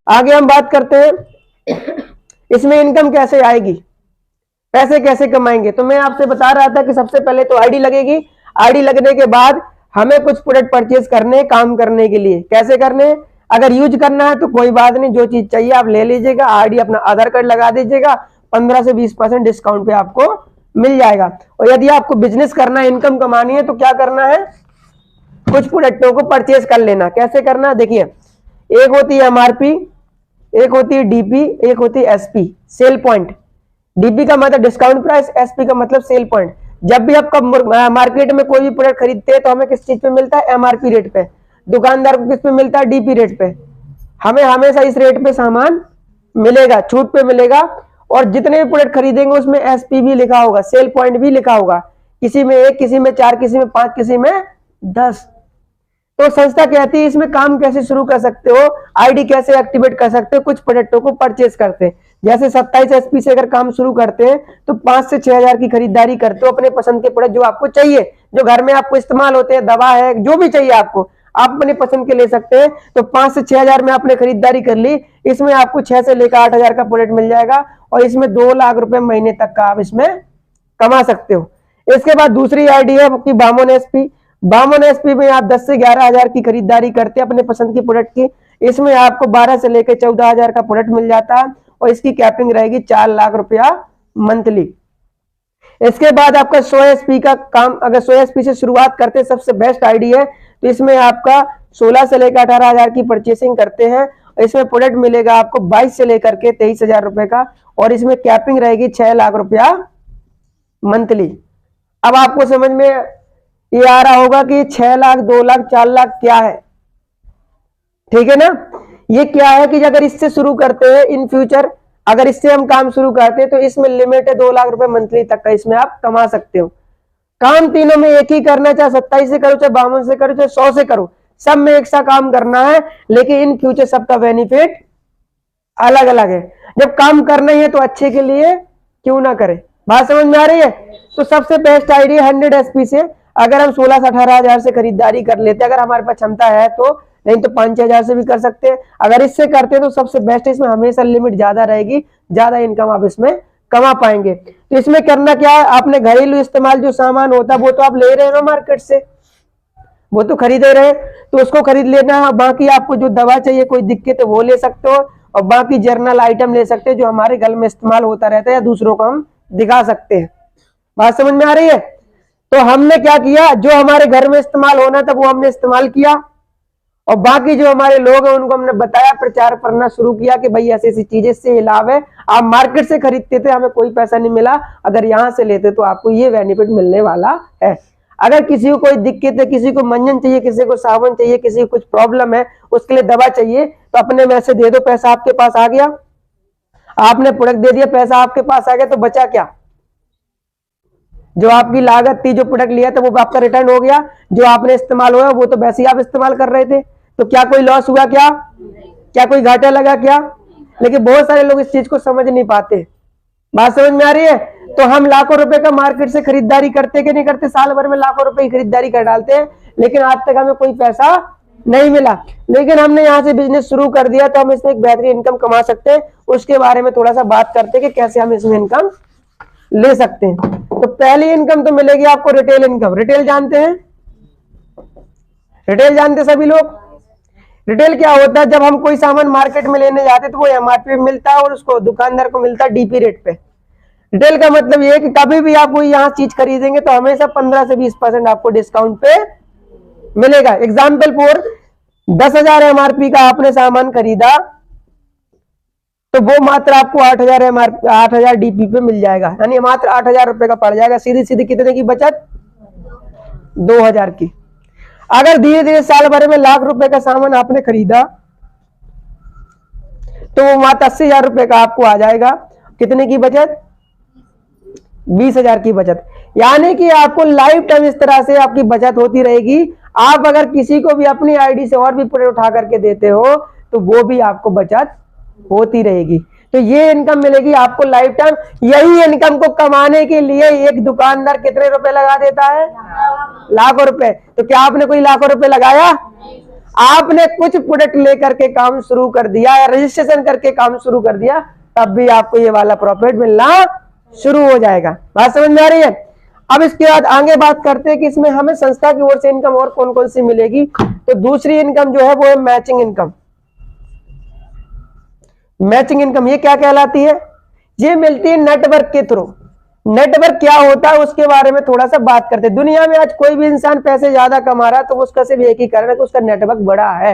आगे हम बात करते हैं इसमें इनकम कैसे आएगी, पैसे कैसे कमाएंगे। तो मैं आपसे बता रहा था कि सबसे पहले तो आईडी लगेगी। आईडी लगने के बाद हमें कुछ प्रोडक्ट परचेज करने, काम करने के लिए। कैसे करने, अगर यूज करना है तो कोई बात नहीं, जो चीज चाहिए आप ले लीजिएगा, आईडी अपना आधार कार्ड लगा दीजिएगा, 15 से 20% डिस्काउंट पे आपको मिल जाएगा। और यदि आपको बिजनेस करना है, इनकम कमानी है, तो क्या करना है, कुछ प्रोडक्टों को परचेज कर लेना। कैसे करना, देखिए, एक होती है एमआरपी, एक होती है डीपी, एक होती है एसपी, सेल पॉइंट। डीपी का मतलब डिस्काउंट प्राइस, एसपी का मतलब सेल पॉइंट। जब भी आप मार्केट में कोई भी प्रोडक्ट खरीदते हैं तो हमें किस चीज पे मिलता है, एमआरपी रेट पे। दुकानदार को किस पे मिलता है, डीपी रेट पे। हमें हमेशा इस रेट पे सामान मिलेगा, छूट पे मिलेगा। और जितने भी प्रोडक्ट खरीदेंगे उसमें एसपी भी लिखा होगा, सेल पॉइंट भी लिखा होगा, किसी में 1, किसी में 4, किसी में 5, किसी में 10। तो संस्था कहती है इसमें काम कैसे शुरू कर सकते हो, आईडी कैसे एक्टिवेट कर सकते हो, कुछ प्रोडक्टों को परचेज करते हैं। जैसे 27 एसपी से अगर काम शुरू करते हैं तो 5 से 6 हजार की खरीदारी करते हो अपने पसंद के प्रोडक्ट, जो आपको चाहिए, जो घर में आपको इस्तेमाल होते हैं, दवा है, जो भी चाहिए आपको, आप अपने पसंद के ले सकते हैं। तो 5 से 6 हजार में आपने खरीदारी कर ली, इसमें आपको 6 से लेकर 8 हजार का प्रोडक्ट मिल जाएगा और इसमें 2 लाख रुपए महीने तक का आप इसमें कमा सकते हो। इसके बाद दूसरी आईडी है आपकी बामन एसपी। बामन एसपी में आप 10 से 11 हजार की खरीदारी करते हैं अपने पसंद की प्रोडक्ट की, इसमें आपको 12 से लेकर 14 हजार का प्रोडक्ट मिल जाता है और इसकी कैपिंग रहेगी 4 लाख रुपया मंथली। इसके बाद आपका 100 एसपी का काम, अगर 100 एसपी से शुरुआत करते हैं, सबसे बेस्ट आईडी है। तो इसमें आपका 16 से लेकर 18 हजार की परचेसिंग करते हैं, इसमें प्रोडक्ट मिलेगा आपको 22 से लेकर के 23 हजार रुपए का और इसमें कैपिंग रहेगी 6 लाख रुपया मंथली। अब आपको समझ में ये आ रहा होगा कि 6 लाख, 2 लाख, 4 लाख क्या है, ठीक है ना। ये क्या है कि अगर इससे शुरू करते हैं इन फ्यूचर, अगर इससे हम काम शुरू करते हैं तो इसमें लिमिट है 2 लाख रुपए मंथली तक का इसमें आप कमा सकते हो। काम तीनों में एक ही करना, चाहे 27 से करो, चाहे 52 से करो, चाहे 100 से करो, सब में एक सा काम करना है, लेकिन इन फ्यूचर सबका बेनिफिट अलग अलग है। जब काम करना ही है तो अच्छे के लिए क्यों ना करें, बात समझ में आ रही है। तो सबसे बेस्ट आइडिया 100 एसपी से अगर हम 16 से 18 हजार से खरीदारी कर लेते हैं, अगर हमारे पास क्षमता है तो, नहीं तो 5-6 हजार से भी कर सकते हैं। अगर इससे करते हैं तो सबसे बेस्ट है, इसमें हमेशा लिमिट ज्यादा रहेगी, ज्यादा इनकम आप इसमें कमा पाएंगे। तो इसमें करना क्या है, आपने घरेलू इस्तेमाल जो सामान होता है वो तो आप ले रहे हो मार्केट से, वो तो खरीदे रहे, तो उसको खरीद लेना है। बाकी आपको जो दवा चाहिए, कोई दिक्कत है वो ले सकते हो, और बाकी जर्नल आइटम ले सकते हैं जो हमारे घर में इस्तेमाल होता रहता है या दूसरों को हम दिखा सकते हैं। बात समझ में आ रही है। तो हमने क्या किया, जो हमारे घर में इस्तेमाल होना था वो हमने इस्तेमाल किया, और बाकी जो हमारे लोग हैं उनको हमने बताया, प्रचार करना शुरू किया कि भाई ऐसी ऐसी चीजें से लाभ है। आप मार्केट से खरीदते थे, हमें कोई पैसा नहीं मिला, अगर यहाँ से लेते तो आपको ये बेनिफिट मिलने वाला है। अगर किसी को कोई दिक्कत है, किसी को मंजन चाहिए, किसी को साबुन चाहिए, किसी को कुछ प्रॉब्लम है, उसके लिए दवा चाहिए, तो अपने में से दे दो, पैसा आपके पास आ गया, आपने प्रोडक्ट दे दिया, पैसा आपके पास आ गया, तो बचा क्या, जो आपकी लागत थी, जो प्रोडक्ट लिया था वो आपका रिटर्न हो गया, जो आपने इस्तेमाल हुआ वो तो वैसे ही आप इस्तेमाल कर रहे थे, तो क्या कोई लॉस हुआ, क्या कोई घाटा लगा क्या। लेकिन बहुत सारे लोग इस चीज को समझ नहीं पाते। बात समझ में आ रही है। तो हम लाखों रुपए का मार्केट से खरीदारी करते कि नहीं करते, साल भर में लाखों रुपए की खरीदारी कर डालते हैं, लेकिन आज तक हमें कोई पैसा नहीं मिला। लेकिन हमने यहाँ से बिजनेस शुरू कर दिया तो हम इसमें एक बेहतरीन इनकम कमा सकते हैं। उसके बारे में थोड़ा सा बात करते हैं कि कैसे हम इसमें इनकम ले सकते हैं। तो पहली इनकम तो मिलेगी आपको रिटेल इनकम। रिटेल जानते हैं, रिटेल जानते सभी लोग। रिटेल क्या होता है, जब हम कोई सामान मार्केट में लेने जाते हैं तो वो एमआरपी में मिलता है और उसको दुकानदार को मिलता है डीपी रेट पे। रिटेल का मतलब ये है कि कभी भी आप कोई यहाँ चीज खरीदेंगे तो हमेशा 15 से 20% आपको डिस्काउंट पे मिलेगा। एग्जाम्पल फॉर 10,000 एमआरपी का आपने सामान खरीदा तो वो मात्र आपको 8,000 डीपी पे मिल जाएगा, यानी मात्र 8,000 रुपए का पड़ जाएगा। सीधी सीधी कितने की बचत, 2,000 की। अगर धीरे धीरे साल भर में लाख रुपए का सामान आपने खरीदा तो वो मात्र 80,000 रुपए का आपको आ जाएगा। कितने की बचत, 20,000 की बचत। यानी कि आपको लाइफ टाइम इस तरह से आपकी बचत होती रहेगी। आप अगर किसी को भी अपनी आईडी से और भी प्रोडक्ट उठा करके देते हो तो वो भी आपको बचत होती रहेगी। तो ये इनकम मिलेगी आपको लाइफ टाइम। यही इनकम को कमाने के लिए एक दुकानदार कितने रुपए लगा देता है, लाखों रुपए। तो क्या आपने कोई लाखों रुपए लगाया, आपने कुछ प्रोडक्ट लेकर के काम शुरू कर दिया या रजिस्ट्रेशन करके काम शुरू कर दिया, तब भी आपको ये वाला प्रॉफिट मिलना शुरू हो जाएगा। बात समझ में आ रही है? अब इसके बाद आगे बात करते हैं कि इसमें हमें संस्था की ओर से इनकम और कौन कौन सी मिलेगी। तो दूसरी इनकम जो है वो है मैचिंग इनकम। मैचिंग इनकम ये क्या कहलाती है? ये मिलती है नेटवर्क के थ्रू। नेटवर्क क्या होता है उसके बारे में थोड़ा सा बात करते हैं। दुनिया में आज कोई भी इंसान पैसे ज्यादा कमा रहा है तो उसका सिर्फ एक ही कारण है कि उसका नेटवर्क बड़ा है।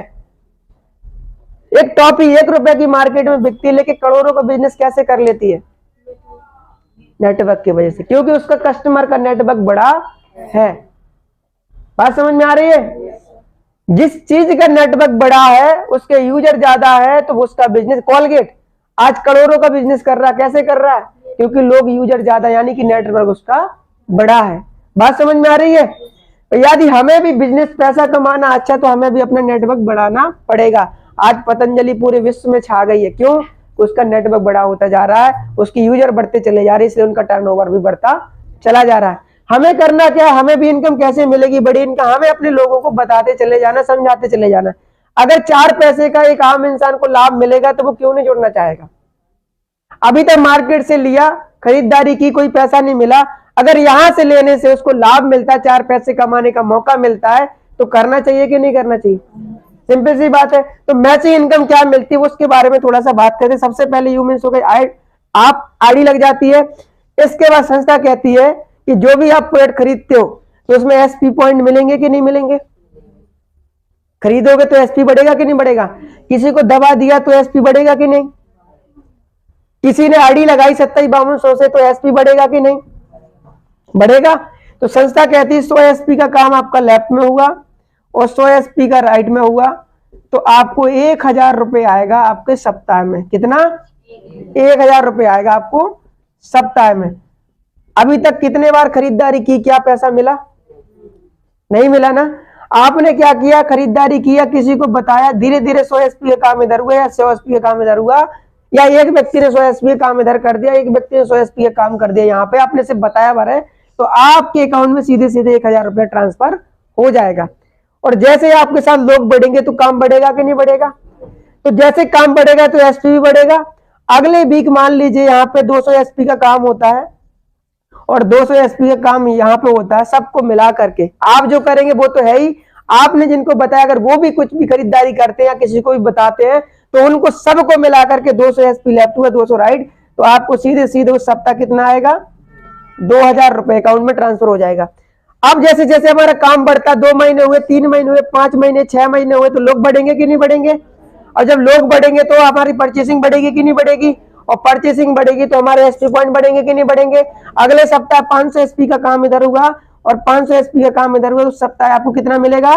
एक टॉफी 1 रुपए की मार्केट में बिकती है, लेकिन करोड़ों का बिजनेस कैसे कर लेती है? नेटवर्क की वजह से, क्योंकि उसका कस्टमर का नेटवर्क बड़ा है। बात समझ में आ रही है? जिस चीज का नेटवर्क बड़ा है, उसके यूजर ज्यादा है, तो उसका बिजनेस, कोलगेट आज करोड़ों का बिजनेस कर रहा है। कैसे कर रहा है? क्योंकि लोग यूजर ज्यादा, यानी कि नेटवर्क उसका बड़ा है। बात समझ में आ रही है? तो यदि हमें भी बिजनेस पैसा कमाना अच्छा, तो हमें भी अपना नेटवर्क बढ़ाना पड़ेगा। आज पतंजलि पूरे विश्व में छा गई है, क्यों? उसका नेटवर्क बड़ा होता जा रहा है, उसकी यूजर बढ़ते चले जा रहे हैं, इसलिए उनका टर्नओवर भी बढ़ता चला जा रहा है। हमें करना क्या है? हमें भी इनकम कैसे मिलेगी, बड़ी इनकम? हमें अपने लोगों को बताते चले जाना, समझाते चले जाना। अगर 4 पैसे का एक आम इंसान को लाभ मिलेगा तो वो क्यों नहीं जुड़ना चाहेगा? अभी तक मार्केट से लिया, खरीदारी की, कोई पैसा नहीं मिला, अगर यहां से लेने से उसको लाभ मिलता है, 4 पैसे कमाने का मौका मिलता है, तो करना चाहिए कि नहीं करना चाहिए? सिंपल सी बात है। तो मैचिंग इनकम क्या मिलती है उसके बारे में थोड़ा सा बात करते हैं। सबसे पहले यू मीन्स हो गई आप आईडी लग जाती है। इसके बाद संस्था कहती है कि जो भी आप प्रोडक्ट खरीदते हो तो उसमें एसपी पॉइंट मिलेंगे कि नहीं मिलेंगे? खरीदोगे तो एसपी बढ़ेगा कि नहीं बढ़ेगा? किसी को दवा दिया तो एसपी बढ़ेगा कि नहीं? किसी ने आईडी लगाई 27-52 से तो एसपी बढ़ेगा कि नहीं? बढ़ेगा। तो संस्था कहती है 100 एसपी का काम आपका लेफ्ट में हुआ और 100 एसपी का राइट में हुआ, तो आपको 1000 रुपए आएगा आपके सप्ताह में। कितना? 1000 रुपए आएगा आपको सप्ताह में। अभी तक कितने बार खरीदारी की, क्या पैसा मिला? नहीं मिला ना। आपने क्या किया? खरीदारी किया, किसी को बताया, धीरे धीरे 100 एसपी का काम इधर हुआ या 100 एसपी का काम इधर हुआ, या एक व्यक्ति ने 100 एसपी का काम इधर कर दिया, एक व्यक्ति ने 100 एसपी का काम कर दिया, यहाँ पे आपने सिर्फ बताया भर है, तो आपके अकाउंट में सीधे सीधे 1000 रुपया ट्रांसफर हो जाएगा। और जैसे आपके साथ लोग बढ़ेंगे तो काम बढ़ेगा कि नहीं बढ़ेगा? तो जैसे काम बढ़ेगा तो एसपी भी बढ़ेगा। अगले वीक मान लीजिए यहाँ पे 200 एसपी का काम होता है और 200 एसपी का काम यहाँ पे होता है, सबको मिला करके आप जो करेंगे वो तो है ही, आपने जिनको बताया अगर वो भी कुछ भी खरीदारी करते हैं या किसी को भी बताते हैं तो उनको सबको मिला करके 200 एसपी लेफ्ट हुआ, 200 राइट, तो आपको सीधे सीधे उस सप्ताह कितना आएगा? 2000 रुपए अकाउंट में ट्रांसफर हो जाएगा। अब जैसे जैसे हमारा काम बढ़ता, 2 महीने हुए, 3 महीने हुए, 5 महीने, 6 महीने हुए, तो लोग बढ़ेंगे कि नहीं बढ़ेंगे? और जब लोग बढ़ेंगे तो हमारी परचेसिंग बढ़ेगी कि नहीं बढ़ेगी? और परचेसिंग बढ़ेगी तो हमारे एसपी पॉइंट बढ़ेंगे कि नहीं बढ़ेंगे? अगले सप्ताह 500 एसपी का काम इधर हुआ और 500 एसपी का काम इधर हुआ, उस सप्ताह आपको कितना मिलेगा?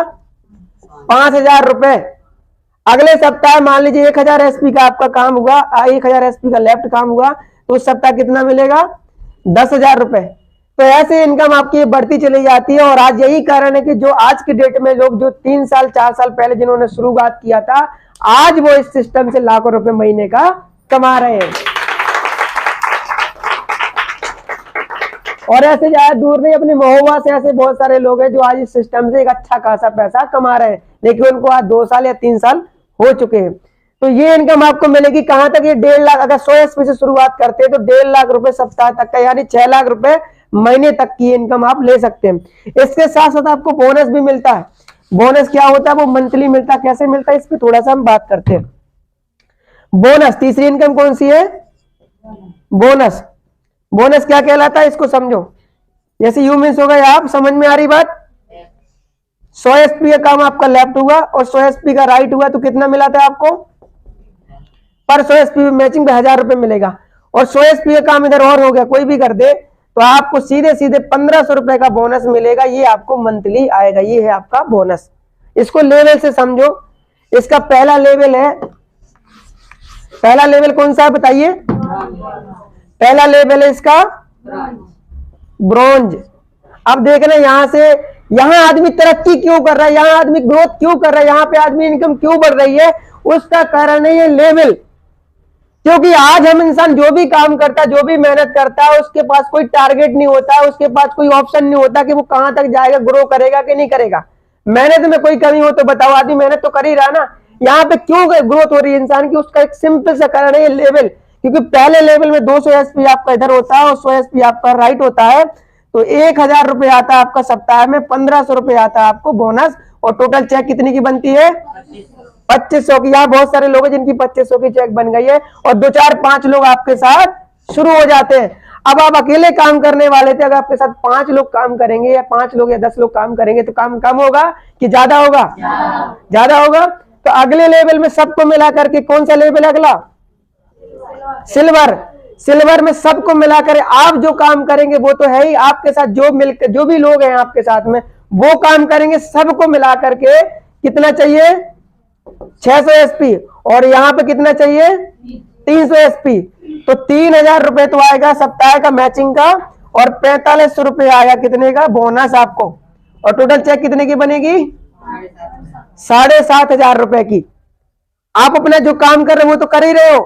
5000 रुपए। अगले सप्ताह मान लीजिए 1000 एसपी का आपका काम हुआ, 1000 एसपी का लेफ्ट काम हुआ, तो उस सप्ताह कितना मिलेगा? 10,000 रुपए। तो ऐसे इनकम आपकी बढ़ती चली जाती है। और आज यही कारण है कि जो आज के डेट में लोग जो 3 साल 4 साल पहले जिन्होंने शुरुआत किया था, आज वो इस सिस्टम से लाखों रुपए महीने का कमा रहे हैं। और ऐसे ज्यादा दूर नहीं, अपने महोबा से ऐसे बहुत सारे लोग हैं जो आज इस सिस्टम से एक अच्छा खासा पैसा कमा रहे हैं, लेकिन उनको आज 2 साल या 3 साल हो चुके हैं। तो ये इनकम आपको मिलेगी कहां तक? ये 1.5 लाख, अगर 100 एसपी से शुरुआत करते हैं तो 1.5 लाख रुपए सप्ताह तक का, यानी 6 लाख रुपए महीने तक की इनकम आप ले सकते हैं। इसके साथ साथ आपको बोनस भी मिलता है। बोनस क्या होता है? वो मंथली मिलता है। कैसे मिलता है? इस पर थोड़ा सा हम बात करते हैं। बोनस, तीसरी इनकम कौन सी है? बोनस। बोनस क्या कहलाता है इसको समझो। जैसे यू मीन्स हो गए, आप समझ में आ रही बात? 100 एसपी का काम आपका लेफ्ट हुआ और 100 एसपी का राइट हुआ, तो कितना मिला था आपको? पर 100 एसपी मैचिंग पे 1000 रुपए मिलेगा। और 100 एसपी का काम इधर और हो गया, कोई भी कर दे, तो आपको सीधे सीधे 1500 रुपए का बोनस मिलेगा। ये आपको मंथली आएगा, ये है आपका बोनस। इसको लेवल से समझो। इसका पहला लेवल है, पहला लेवल कौन सा है बताइए? पहला लेवल है इसका ब्रॉन्ज। अब देखना यहां से, यहां आदमी तरक्की क्यों कर रहा है, यहां आदमी ग्रोथ क्यों कर रहा है, यहां पे आदमी इनकम क्यों बढ़ रही है, उसका कारण है ये लेवल। क्योंकि आज हम इंसान जो भी काम करता है, जो भी मेहनत करता है, उसके पास कोई टारगेट नहीं होता है, उसके पास कोई ऑप्शन नहीं होता कि वो कहां तक जाएगा, ग्रो करेगा कि नहीं करेगा। मेहनत में कोई कमी हो तो बताओ, आदमी मेहनत तो कर ही रहा ना। यहाँ पे क्यों ग्रोथ हो रही है इंसान की, उसका एक सिंपल सा कारण है लेवल, क्योंकि पहले लेवल में 200 एसपी आपका इधर होता है और 100 एसपी आपका राइट होता है, तो 1000 रुपए आता है आपका सप्ताह में, 1500 रुपए आता है आपको बोनस, और टोटल चेक कितनी की बनती है? 2500 की। यहाँ बहुत सारे लोग हैं जिनकी 2500 की चेक बन गई है, और 2 4 5 लोग आपके साथ शुरू हो जाते हैं। अब आप अकेले काम करने वाले थे, अगर आपके साथ 5 लोग काम करेंगे या 5 लोग या 10 लोग काम करेंगे तो काम कम होगा कि ज्यादा होगा? ज्यादा होगा। तो अगले लेवल में सबको मिला करके, कौन सा लेवल है अगला? सिल्वर। सिल्वर में सबको मिलाकर आप जो काम करेंगे वो तो है ही, आपके साथ जो भी लोग हैं आपके साथ में वो काम करेंगे, सबको मिला करके कितना चाहिए? 600 एसपी। और यहाँ पे कितना चाहिए? 300 एसपी। तो 3000 रुपए तो आएगा सप्ताह का मैचिंग का, और 4500 रुपए आएगा कितने का? बोनस आपको। और टोटल चेक कितने की बनेगी? 7500 रुपए की। आप अपना जो काम कर रहे हो वो तो कर ही रहे हो,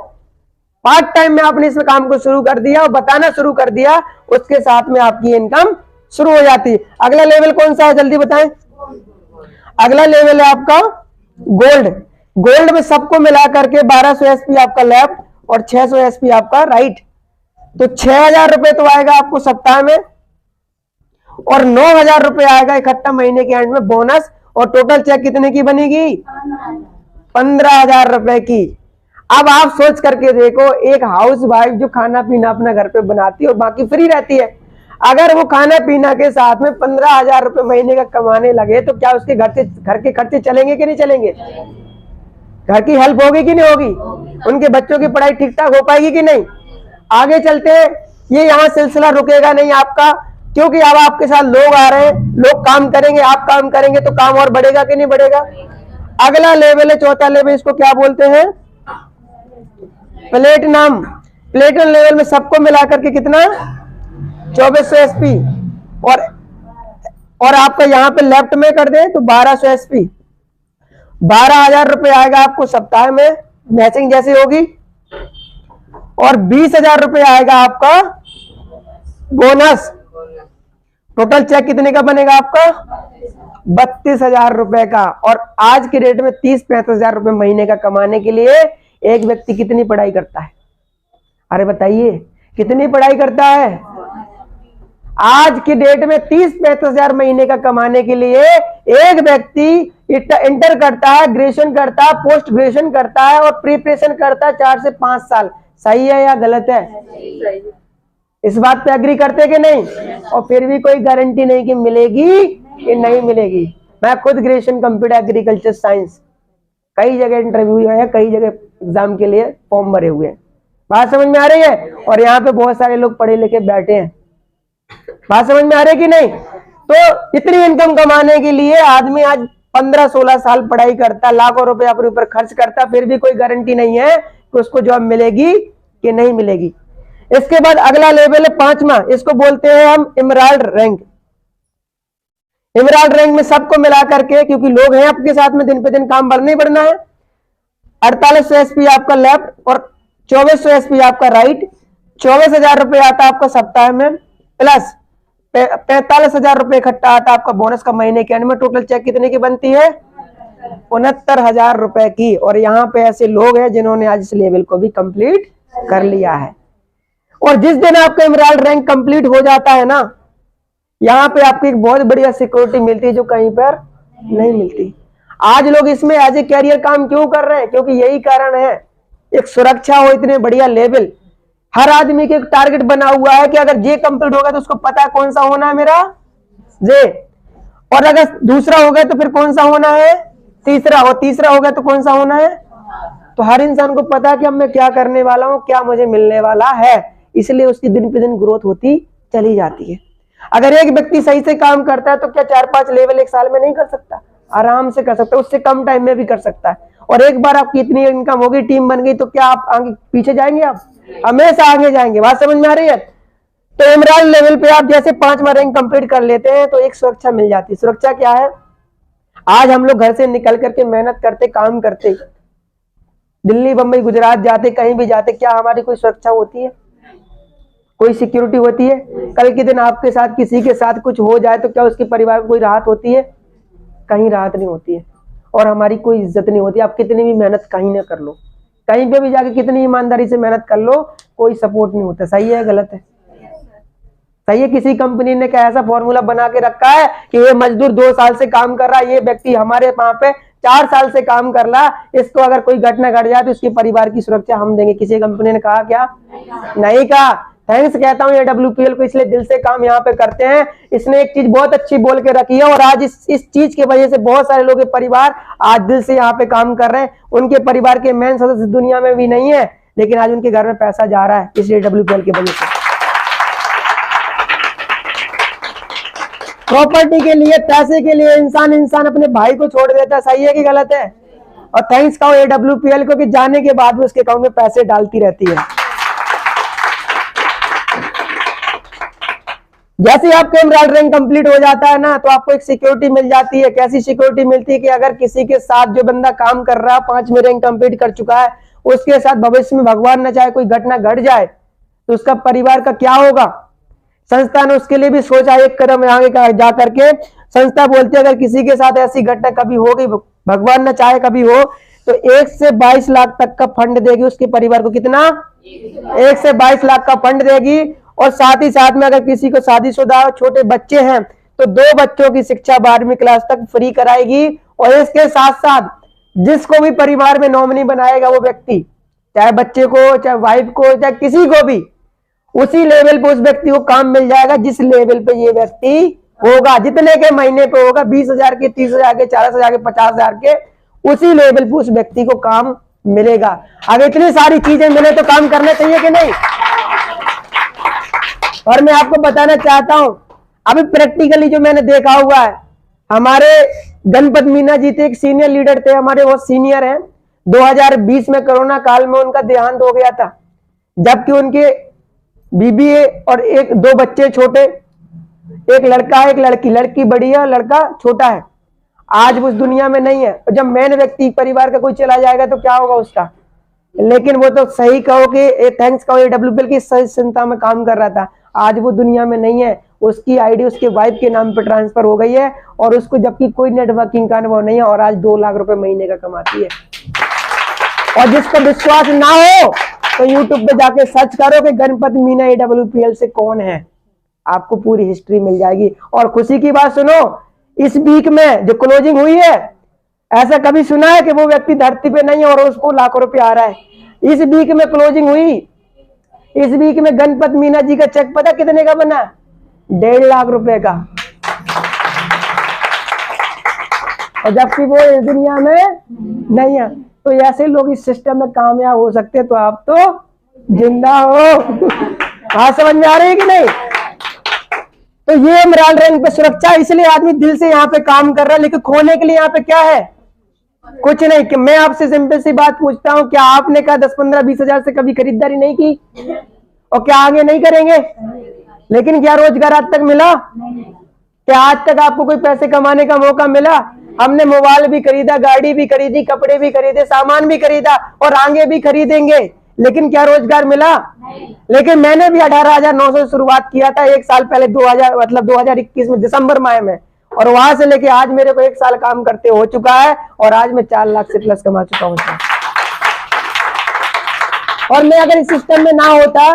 पार्ट टाइम में आपने इस काम को शुरू कर दिया और बताना शुरू कर दिया, उसके साथ में आपकी इनकम शुरू हो जाती है। अगला लेवल कौन सा है जल्दी बताएं? अगला लेवल है आपका गोल्ड। गोल्ड में सबको मिला करके 1200 एसपी आपका लेफ्ट और 600 एसपी आपका राइट, तो 6000 रुपए तो आएगा आपको सप्ताह में, और 9000 रुपए आएगा इकट्ठा महीने के एंड में बोनस, और टोटल चेक कितने की बनेगी? 15000 रुपए की। अब आप सोच करके देखो, एक हाउस वाइफ जो खाना पीना अपना घर पे बनाती है और बाकी फ्री रहती है, अगर वो खाना पीना के साथ में 15000 रुपए महीने का कमाने लगे तो क्या उसके घर के खर्चे चलेंगे कि नहीं चलेंगे? घर की हेल्प होगी कि नहीं होगी? उनके बच्चों की पढ़ाई ठीक ठाक हो पाएगी कि नहीं? आगे चलते हैं, ये यहाँ सिलसिला रुकेगा नहीं आपका, क्योंकि अब आपके साथ लोग आ रहे हैं, लोग काम करेंगे, आप काम करेंगे तो काम और बढ़ेगा कि नहीं बढ़ेगा? अगला लेवल है चौथा लेवल, इसको क्या बोलते हैं? प्लेटिनम। प्लेटिनम लेवल में सबको मिलाकर के कितना? 2400 एसपी, और आपका यहाँ पे लेफ्ट में कर दें तो 1200 एसपी। 12000 रुपए आएगा आपको सप्ताह में, मैचिंग जैसी होगी, और 20000 रुपए आएगा आपका बोनस। टोटल चेक कितने का बनेगा आपका? 32000 रुपए का। और आज के डेट में 30-35 रुपए महीने का कमाने के लिए एक व्यक्ति कितनी पढ़ाई करता है? अरे बताइए, कितनी पढ़ाई करता है? आज की डेट में 30-35 महीने का कमाने के लिए एक व्यक्ति इंटर करता है, ग्रेजुएशन करता है, पोस्ट ग्रेजुएशन करता है और प्रिपरेशन करता है 4 से 5 साल। सही है या गलत है? इस बात पे एग्री करते कि नहीं? और फिर भी कोई गारंटी नहीं कि मिलेगी कि नहीं मिलेगी। मैं खुद ग्रेजुएशन कंप्यूटर एग्रीकल्चर साइंस, कई जगह इंटरव्यू है, कई जगह एग्जाम के लिए फॉर्म भरे हुए हैं। बात समझ में आ रही है? और यहाँ पे बहुत सारे लोग पढ़े लिखे बैठे हैं। बात समझ में आ रही है कि नहीं? तो इतनी इनकम कमाने के लिए आदमी आज 15-16 साल पढ़ाई करता, लाखों रुपए अपने ऊपर खर्च करता, फिर भी कोई गारंटी नहीं है कि उसको जॉब मिलेगी कि नहीं मिलेगी। इसके बाद अगला लेवल है 5वां, इसको बोलते हैं हम इमराल्ड रैंक। इमराल्ड रैंक में सबको मिला करके, क्योंकि लोग हैं आपके साथ में, दिन पे दिन काम बढ़ना ही बढ़ना है, 4800 एसपी आपका लेफ्ट और 2400 एसपी आपका राइट, 24000 रुपए आता है आपका सप्ताह में, प्लस 45000 रुपए इकट्ठा आता है आपका बोनस का महीने के एंड में। टोटल चेक कितने की बनती है? 69000 रुपए की। और यहाँ पे ऐसे लोग हैं जिन्होंने आज इस लेवल को भी कंप्लीट कर लिया है। और जिस दिन आपका इमराल्ड रैंक कंप्लीट हो जाता है ना, यहाँ पे आपको एक बहुत बढ़िया सिक्योरिटी मिलती है जो कहीं पर नहीं मिलती। आज लोग इसमें एज ए कैरियर काम क्यों कर रहे हैं? क्योंकि यही कारण है, एक सुरक्षा हो, इतने बढ़िया लेवल, हर आदमी के एक टारगेट बना हुआ है कि अगर जे कंप्लीट होगा तो उसको पता है कौन सा होना है मेरा जे, और अगर दूसरा हो गया तो फिर कौन सा होना है तीसरा, और तीसरा हो गया तो कौन सा होना है। तो हर इंसान को पता है कि अब मैं क्या करने वाला हूं, क्या मुझे मिलने वाला है, इसलिए उसकी दिन पे दिन ग्रोथ होती चली जाती है। अगर एक व्यक्ति सही से काम करता है तो क्या 4-5 लेवल एक साल में नहीं कर सकता? आराम से कर सकता है, उससे कम टाइम में भी कर सकता है। और एक बार आपकी इतनी इनकम होगी, टीम बन गई, तो क्या आप आगे पीछे जाएंगे? आप हमेशा आगे जाएंगे। बात समझ में आ रही है? तो इमराल्ड लेवल पे आप जैसे 5वां रैंक कंप्लीट कर लेते हैं तो एक सुरक्षा मिल जाती है। सुरक्षा क्या है? आज हम लोग घर से निकल करके मेहनत करते, काम करते, दिल्ली, बंबई, गुजरात जाते, कहीं भी जाते, क्या हमारी कोई सुरक्षा होती है? कोई सिक्योरिटी होती है? कल के दिन आपके साथ किसी के साथ कुछ हो जाए तो क्या उसके परिवार को कोई राहत होती है? कहीं राहत नहीं होती है और हमारी कोई इज्जत नहीं होती। आप कितनी भी मेहनत कहीं ना कर लो, कहीं पे भी जाके कितनी ईमानदारी से मेहनत कर लो, कोई सपोर्ट नहीं होता। सही है गलत है? सही है। किसी कंपनी ने क्या ऐसा फॉर्मूला बना के रखा है कि ये मजदूर 2 साल से काम कर रहा है, ये व्यक्ति हमारे वहां पे 4 साल से काम कर रहा, इसको अगर कोई घटना घट जाए तो इसके परिवार की सुरक्षा हम देंगे? किसी कंपनी ने कहा क्या? नहीं कहा। थैंक्स कहता हूँ ये WPL को, इसलिए दिल से काम यहाँ पे करते हैं। इसने एक चीज बहुत अच्छी बोल के रखी है और आज इस चीज की वजह से बहुत सारे लोगों के परिवार आज दिल से यहाँ पे काम कर रहे हैं। उनके परिवार के मेन सदस्य दुनिया में भी नहीं है, लेकिन आज उनके घर में पैसा जा रहा है इसलिए WPL की वजह से। प्रॉपर्टी के लिए, पैसे के लिए इंसान अपने भाई को छोड़ देता है। सही है कि गलत है? और थैंक्स कहो WPL को कि जाने के बाद भी उसके अकाउंट में पैसे डालती रहती है। जैसे आपका एमराल्ड रैंक कंप्लीट हो जाता है ना, तो आपको एक सिक्योरिटी मिल जाती है। कैसी सिक्योरिटी मिलती है कि अगर किसी के साथ जो बंदा काम कर रहा है 5वें रैंक कंप्लीट कर चुका है, उसके साथ भविष्य में भगवान न चाहे कोई घटना घट जाए तो उसका परिवार का क्या होगा? संस्था ने उसके लिए भी सोचा एक कदम आगे जा करके। संस्था बोलती है अगर किसी के साथ ऐसी घटना कभी हो गई, भगवान न चाहे कभी हो, तो 1 से 22 लाख तक का फंड देगी उसके परिवार को। कितना? 1 से 22 लाख का फंड देगी। और साथ ही साथ में अगर किसी को शादीशुदा छोटे बच्चे हैं तो 2 बच्चों की शिक्षा 12वीं क्लास तक फ्री कराएगी। और इसके साथ साथ जिसको भी परिवार में नॉमिनी बनाएगा वो व्यक्ति, चाहे बच्चे को, चाहे वाइफ को, चाहे किसी को भी, उसी लेवल पे उस व्यक्ति को काम मिल जाएगा जिस लेवल पे ये व्यक्ति होगा। जितने के महीने पे होगा, 20,000 के, 30,000 के, 40,000 के, 50,000 के, उसी लेवल पे उस व्यक्ति को काम मिलेगा। अगर इतनी सारी चीजें मिले तो काम करना चाहिए कि नहीं? और मैं आपको बताना चाहता हूं, अभी प्रैक्टिकली जो मैंने देखा हुआ है, हमारे गणपत मीना जी थे, एक सीनियर लीडर थे हमारे, बहुत सीनियर हैं। 2020 में कोरोना काल में उनका देहांत हो गया था, जबकि उनके बीबी और 2 बच्चे छोटे, एक लड़का है एक लड़की। लड़की बड़ी है और लड़का छोटा है। आज वो उस दुनिया में नहीं है। जब मेन व्यक्ति परिवार का कोई चला जाएगा तो क्या होगा उसका? लेकिन वो तो सही कहो कि थैंक्स कहो WPL की सही संस्था में काम कर रहा था। आज वो दुनिया में नहीं है, उसकी आईडी उसके वाइफ के नाम पर ट्रांसफर हो गई है और उसको जबकि कोई नेटवर्किंग का अनुभव नहीं है और आज 2 लाख रुपए महीने का कमाती है। और जिसको विश्वास ना हो तो YouTube पे जाके सर्च करो कि गणपत मीना WPL से कौन है, आपको पूरी हिस्ट्री मिल जाएगी। और खुशी की बात सुनो, इस वीक में जो क्लोजिंग हुई है, ऐसा कभी सुना है कि वो व्यक्ति धरती पे नहीं है और उसको लाखों रुपए आ रहा है? इस वीक में क्लोजिंग हुई। इस वीक में गणपत मीना जी का चेक पता कितने का बना? 1.5 लाख रुपए का। और जबकि वो इस दुनिया में नहीं है। तो ऐसे लोग इस सिस्टम में कामयाब हो सकते हैं, तो आप तो जिंदा हो। बात समझ में आ रही है कि नहीं? तो ये एमराल्ड रैंक पे सुरक्षा, इसलिए आदमी दिल से यहाँ पे काम कर रहा है। लेकिन खोने के लिए यहाँ पे क्या है? कुछ नहीं। कि मैं आपसे सिंपल सी बात पूछता हूँ, क्या आपने कहा 10, 15, 20 हजार से कभी खरीदारी नहीं की? और क्या आगे नहीं करेंगे? लेकिन क्या रोजगार आज तक मिला? क्या आज तक आपको कोई पैसे कमाने का मौका मिला? हमने मोबाइल भी खरीदा, गाड़ी भी खरीदी, कपड़े भी खरीदे, सामान भी खरीदा और आगे भी खरीदेंगे, लेकिन क्या रोजगार मिला? लेकिन मैंने भी 18,900 शुरुआत किया था 1 साल पहले, 2021 में दिसंबर माह में, और वहां से लेके आज मेरे को 1 साल काम करते हो चुका है और आज मैं 4 लाख से प्लस कमा चुका हूं। और मैं अगर इस सिस्टम में ना होता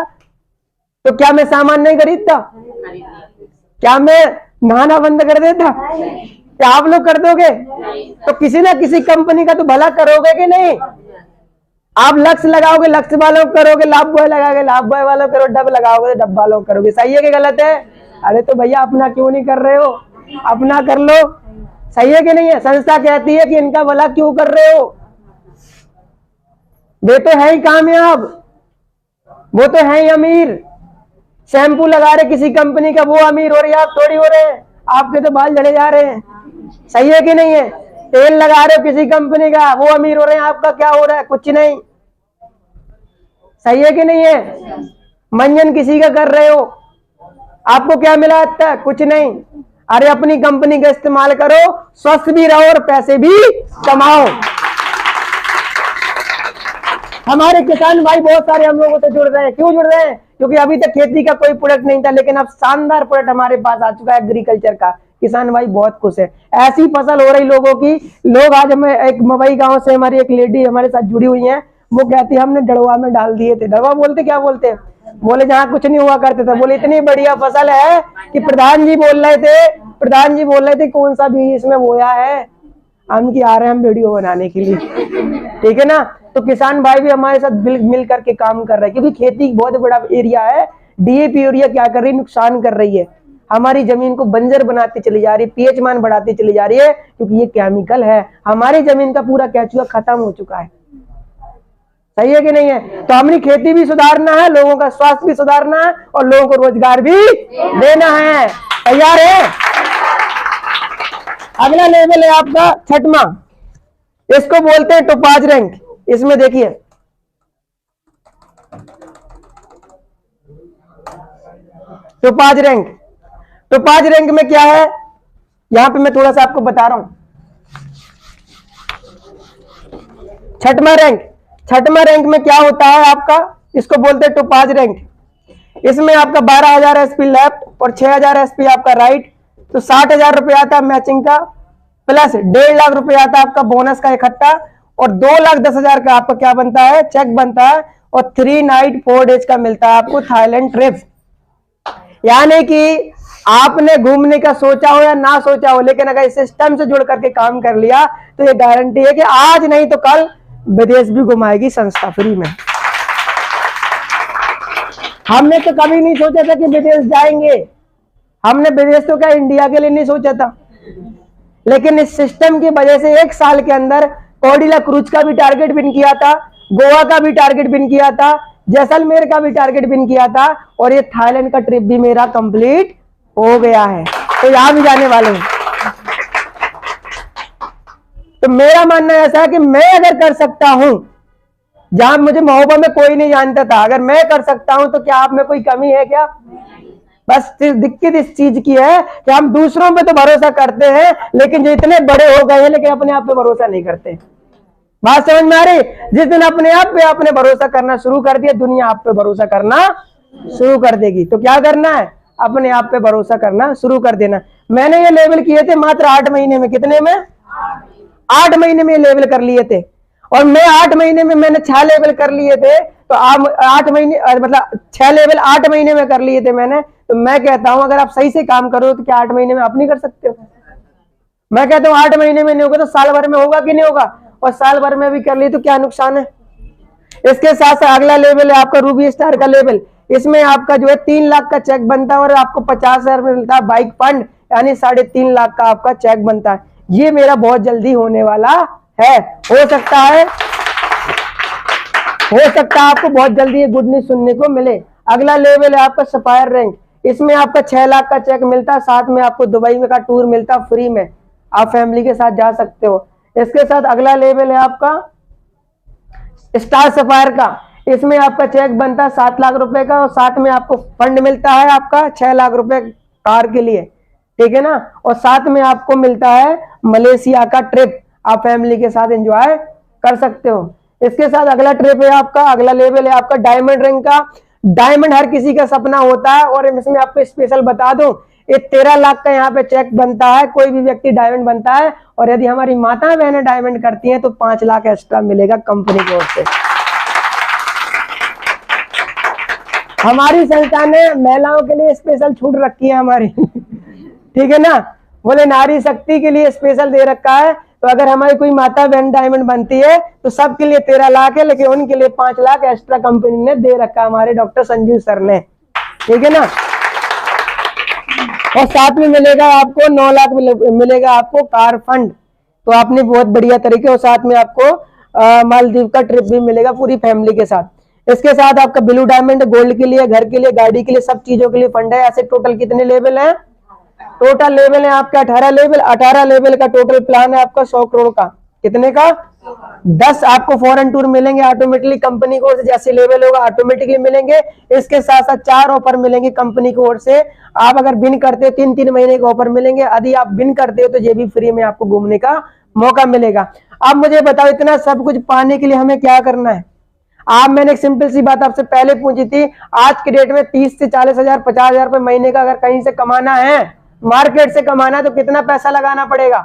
तो क्या मैं सामान नहीं खरीदता? क्या मैं नहाना बंद कर देता? क्या आप लोग कर दोगे? तो किसी ना किसी कंपनी का तो भला करोगे कि नहीं? आप लक्ष्य लगाओगे, लक्ष्य वालों करोगे, लाभ बॉय लगाओगे, लाभ बॉय वालों करो, डब लगाओगे, डब वालों करोगे। सही है कि गलत है? अरे तो भैया अपना क्यों नहीं कर रहे हो? अपना कर लो। सही है कि नहीं है? संस्था कहती है कि इनका भला क्यों कर रहे हो? वे तो है ही कामयाब, वो तो है ही अमीर। शैम्पू लगा रहे किसी कंपनी का, वो अमीर हो रही है, आप थोड़ी हो रहे हैं। आपके तो बाल झड़े जा रहे हैं। सही है कि नहीं है? तेल लगा रहे हो किसी कंपनी का, वो अमीर हो रहे हैं, आपका क्या हो रहा है? कुछ नहीं। सही है कि नहीं है? मंजन किसी का कर रहे हो, आपको क्या मिला अब तक? कुछ नहीं। अरे अपनी कंपनी का इस्तेमाल करो, स्वस्थ भी रहो और पैसे भी कमाओ। हमारे किसान भाई बहुत सारे हम लोगों से जुड़ रहे हैं। क्यों जुड़ रहे हैं? क्योंकि अभी तक खेती का कोई प्रोडक्ट नहीं था, लेकिन अब शानदार प्रोडक्ट हमारे पास आ चुका है एग्रीकल्चर का। किसान भाई बहुत खुश है। ऐसी फसल हो रही लोगों की। लोग आज हमें एक मवई गांव से हमारी एक लेडी हमारे साथ जुड़ी हुई है, वो कहती है हमने डड़वा में डाल दिए थे। डड़वा बोलते क्या बोलते हैं? बोले जहाँ कुछ नहीं हुआ करते थे। बोले इतनी बढ़िया फसल है कि प्रधान जी बोल रहे थे कौन सा बीज इसमें बोया है, हम की आ रहे हैं हम वीडियो बनाने के लिए। ठीक है ना। तो किसान भाई भी हमारे साथ मिल करके काम कर रहे हैं, क्योंकि खेती बहुत बड़ा एरिया है। डीएपी यूरिया क्या कर रही है? नुकसान कर रही है, हमारी जमीन को बंजर बनाती चली जा रही है, पीएच मान बढ़ाती चली जा रही है, क्योंकि ये केमिकल है। हमारी जमीन का पूरा केचुआ खत्म हो चुका है। सही है कि नहीं है? तो हमने खेती भी सुधारना है, लोगों का स्वास्थ्य भी सुधारना है और लोगों को रोजगार भी देना है। तैयार है? अगला लेवल है आपका छठवां, इसको बोलते हैं टोपाज रैंक। इसमें देखिए टोपाज रैंक। टोपाज रैंक में क्या है, यहां पे मैं थोड़ा सा आपको बता रहा हूं। छठवां रैंक में क्या होता है आपका, इसको बोलते हैं टोपाज रैंक। इसमें आपका 12,000 एसपी लेफ्ट और 6,000 एसपी आपका राइट, तो 60,000 रुपये आता है मैचिंग का, प्लस 1.5 लाख रुपए आता है आपका बोनस का इकट्ठा, और 2,10,000 का आपका क्या बनता है? चेक बनता है, और 3 नाइट 4 डेज का मिलता है आपको थाईलैंड ट्रिप। यानी कि आपने घूमने का सोचा हो या ना सोचा हो, लेकिन अगर इस सिस्टम से जुड़ करके काम कर लिया तो ये गारंटी है कि आज नहीं तो कल विदेश भी घुमाएगी संस्था फ्री में। हमने तो कभी नहीं सोचा था कि विदेश जाएंगे, हमने विदेश तो क्या इंडिया के लिए नहीं सोचा था, लेकिन इस सिस्टम की वजह से 1 साल के अंदर कोडिला क्रूज का भी टारगेट विन किया था, गोवा का भी टारगेट विन किया था, जैसलमेर का भी टारगेट विन किया था, और ये थाईलैंड का ट्रिप भी मेरा कंप्लीट हो गया है। तो यहां भी जाने वाले हैं। तो मेरा मानना ऐसा है कि मैं अगर कर सकता हूं, जहां मुझे महोबा में कोई नहीं जानता था, अगर मैं कर सकता हूं तो क्या आप में कोई कमी है क्या? बस दिक्कत इस चीज की है कि हम दूसरों पे तो भरोसा करते हैं, लेकिन जो इतने बड़े हो गए हैं लेकिन अपने आप पे भरोसा नहीं करते। बात समझ में आ रही? जिस दिन अपने आप पे आपने भरोसा करना शुरू कर दिया, दुनिया आप पे भरोसा करना शुरू कर देगी। तो क्या करना है? अपने आप पे भरोसा करना शुरू कर देना। मैंने ये लेवल किए थे मात्र 8 महीने में। कितने में? 8 महीने में लेवल कर लिए थे। और मैं 8 महीने में मैंने 6 लेवल कर लिए थे। तो आप 8 महीने मतलब 6 लेवल 8 महीने में कर लिए थे मैंने। तो मैं कहता हूं अगर आप सही से काम करो तो क्या 8 महीने में आप नहीं कर सकते हो? मैं कहता हूं 8 महीने में नहीं होगा तो साल भर में होगा कि नहीं होगा? और साल भर में भी कर लिए तो क्या नुकसान है? इसके साथ साथ अगला लेवल है आपका रूबी स्टार का लेवल। इसमें आपका जो है 3 लाख का चेक बनता है और आपको 50,000 मिलता है बाइक फंड, यानी 3.5 लाख का आपका चेक बनता है। ये मेरा बहुत जल्दी होने वाला है। हो सकता है आपको बहुत जल्दी ये गुड न्यूज सुनने को मिले। अगला लेवल है आपका सफायर रैंक। इसमें आपका 6 लाख का चेक मिलता है, साथ में आपको दुबई में का टूर मिलता फ्री में, आप फैमिली के साथ जा सकते हो। इसके साथ अगला लेवल है आपका स्टार सफायर का। इसमें आपका चेक बनता है 7 लाख रुपए का, और साथ में आपको फंड मिलता है आपका 6 लाख रुपए कार के लिए। ठीक है ना। और साथ में आपको मिलता है मलेशिया का ट्रिप, आप फैमिली के साथ एंजॉय कर सकते हो। इसके साथ अगला ट्रिप है आपका, अगला लेवल है आपका डायमंड रैंक का। डायमंड हर किसी का सपना होता है, और इसमें आपको स्पेशल बता दूं, ये 13 लाख का यहाँ पे चेक बनता है, कोई भी व्यक्ति डायमंड बनता है, और यदि हमारी माता बहनें डायमंड करती हैं तो 5 लाख एक्स्ट्रा मिलेगा कंपनी की ओर से। हमारी संस्था ने महिलाओं के लिए स्पेशल छूट रखी है हमारी। ठीक है ना, बोले नारी शक्ति के लिए स्पेशल दे रखा है। तो अगर हमारी कोई माता बहन डायमंड बनती है तो सबके लिए 13 लाख है, लेकिन उनके लिए 5 लाख एक्स्ट्रा कंपनी ने दे रखा है, हमारे डॉक्टर संजीव सर ने। ठीक है ना। और साथ में मिलेगा आपको 9 लाख मिलेगा आपको कार फंड, तो आपने बहुत बढ़िया तरीके, और साथ में आपको मालदीव का ट्रिप भी मिलेगा पूरी फैमिली के साथ। इसके साथ आपका ब्लू डायमंड गोल्ड के लिए, घर के लिए, गाड़ी के लिए, सब चीजों के लिए फंड है। ऐसे टोटल कितने लेवल हैं? टोटल लेवल है आपका 18 लेवल। 18 लेवल का टोटल प्लान है आपका 100 करोड़ का। कितने का? 10 आपको फॉरेन टूर मिलेंगे ऑटोमेटिकली कंपनी की ओर से, जैसे लेवल होगा ऑटोमेटिकली मिलेंगे। इसके साथ साथ 4 ऑफर मिलेंगे कंपनी की ओर से। आप अगर बिन करते हो 3-3 महीने के ऑफर मिलेंगे, यदि आप बिन करते हो तो ये भी फ्री में आपको घूमने का मौका मिलेगा। अब मुझे बताओ इतना सब कुछ पाने के लिए हमें क्या करना है? मैंने एक सिंपल सी बात आपसे पहले पूछी थी, आज के डेट में 30 से 40 हजार 50 हजार रुपए महीने का अगर कहीं से कमाना है, मार्केट से कमाना है तो कितना पैसा लगाना पड़ेगा?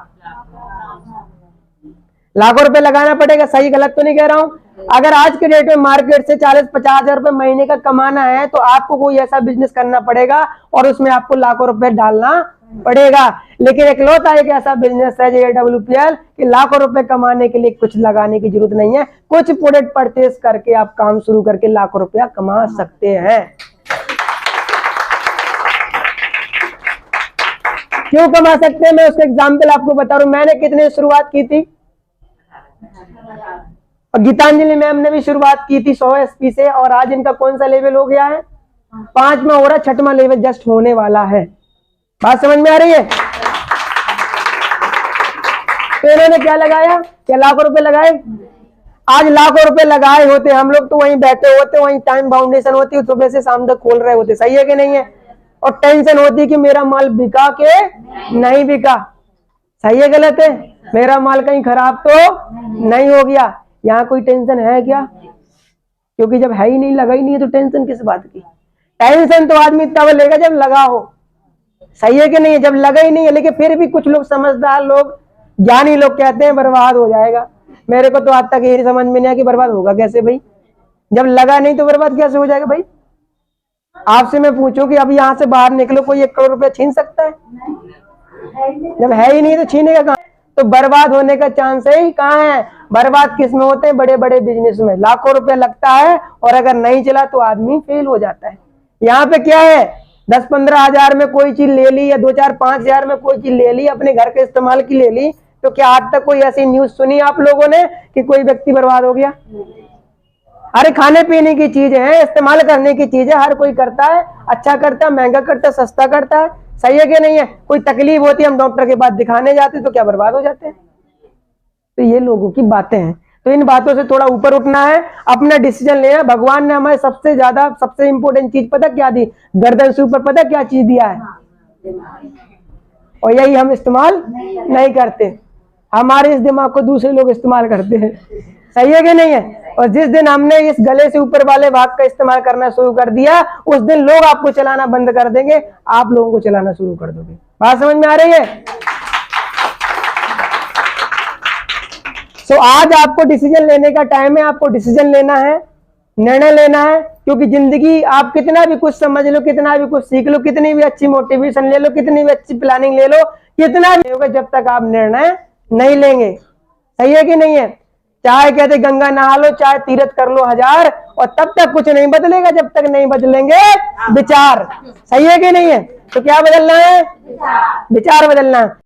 लाखों रुपए लगाना पड़ेगा। सही गलत तो नहीं कह रहा हूं? अगर आज के डेट में मार्केट से 40-50 हजार रुपए महीने का कमाना है तो आपको कोई ऐसा बिजनेस करना पड़ेगा और उसमें आपको लाखों रुपए डालना पड़ेगा। लेकिन इकलौता एक ऐसा बिजनेस है JWPL कि लाखों रुपए कमाने के लिए कुछ लगाने की जरूरत नहीं है। कुछ प्रोडक्ट परचेज करके आप काम शुरू करके लाखों रुपया कमा सकते हैं। क्यों कमा सकते हैं? मैं उसका एग्जाम्पल आपको बता रहा हूं। मैंने कितने शुरुआत की थी और गीतांजलि मैम ने भी शुरुआत की थी 100 SP से, और आज इनका कौन सा लेवल हो गया है? 5वां हो रहा, 6वां लेवल जस्ट होने वाला है। बात समझ में आ रही है? तो इन्होंने क्या लगाया? क्या लाखों रुपए लगाए? आज लाखों रुपए लगाए होते हम लोग तो वहीं बैठे होते, वहीं टाइम बाउंडेशन होती, सुबह से शाम तक खोल रहे होते। सही है कि नहीं है? और टेंशन होती कि मेरा माल बिका के नहीं बिका। सही है गलत है? मेरा माल कहीं खराब तो नहीं हो गया। यहाँ कोई टेंशन है क्या? क्योंकि जब है ही नहीं, लगा ही नहीं है, तो टेंशन किस बात की? टेंशन तो आदमी तब लेगा जब लगा हो। सही है कि नहीं है? जब लगा ही नहीं है। लेकिन फिर भी कुछ लोग समझदार लोग, ज्ञानी लोग कहते हैं बर्बाद हो जाएगा। मेरे को तो आज तक यही समझ में नहीं आया कि बर्बाद होगा कैसे भाई? जब लगा नहीं तो बर्बाद कैसे हो जाएगा भाई? आपसे मैं पूछूं कि अब यहाँ से बाहर निकलो, कोई 1 करोड़ रुपया छीन सकता है? जब है ही नहीं तो छीनेगा कहाँ? तो बर्बाद होने का चांस ही कहाँ है? बर्बाद किस में होते हैं? बड़े बड़े बिजनेस में। लाखों रुपया लगता है और अगर नहीं चला तो आदमी फेल हो जाता है। यहाँ पे क्या है? 10-15 हजार में कोई चीज ले ली या 2-4-5 हजार में कोई चीज ले ली, अपने घर के इस्तेमाल की ले ली, तो क्या आज तक कोई ऐसी न्यूज सुनी आप लोगों ने कि कोई व्यक्ति बर्बाद हो गया? अरे खाने पीने की चीज है, इस्तेमाल करने की चीज है, हर कोई करता है, अच्छा करता है, महंगा करता है, सस्ता करता है। सही है कि नहीं है? कोई तकलीफ होती है हम डॉक्टर के पास दिखाने जाते तो क्या बर्बाद हो जाते हैं? तो ये लोगों की बातें हैं। तो इन बातों से थोड़ा ऊपर उठना है, अपना डिसीजन लेना। भगवान ने हमें सबसे ज्यादा सबसे इंपॉर्टेंट चीज पता क्या दी? गर्दन से ऊपर पता क्या चीज दिया है? और यही हम इस्तेमाल नहीं करते। हमारे इस दिमाग को दूसरे लोग इस्तेमाल करते हैं। सही है कि नहीं है? और जिस दिन हमने इस गले से ऊपर वाले भाग का इस्तेमाल करना शुरू कर दिया, उस दिन लोग आपको चलाना बंद कर देंगे, आप लोगों को चलाना शुरू कर दोगे। बात समझ में आ रही है? तो आज आपको डिसीजन लेने का टाइम है। आपको डिसीजन लेना है, निर्णय लेना है। क्योंकि जिंदगी आप कितना भी कुछ समझ लो, कितना भी कुछ सीख लो, कितनी भी अच्छी मोटिवेशन ले लो, कितनी भी अच्छी प्लानिंग ले लो, कितना भी होगा जब तक आप निर्णय नहीं लेंगे। सही है कि नहीं है? चाहे कहते गंगा नहा लो, चाहे तीर्थ कर लो 1000, और तब तक कुछ नहीं बदलेगा जब तक नहीं बदलेंगे विचार। सही है कि नहीं है? तो क्या बदलना है? विचार बदलना है।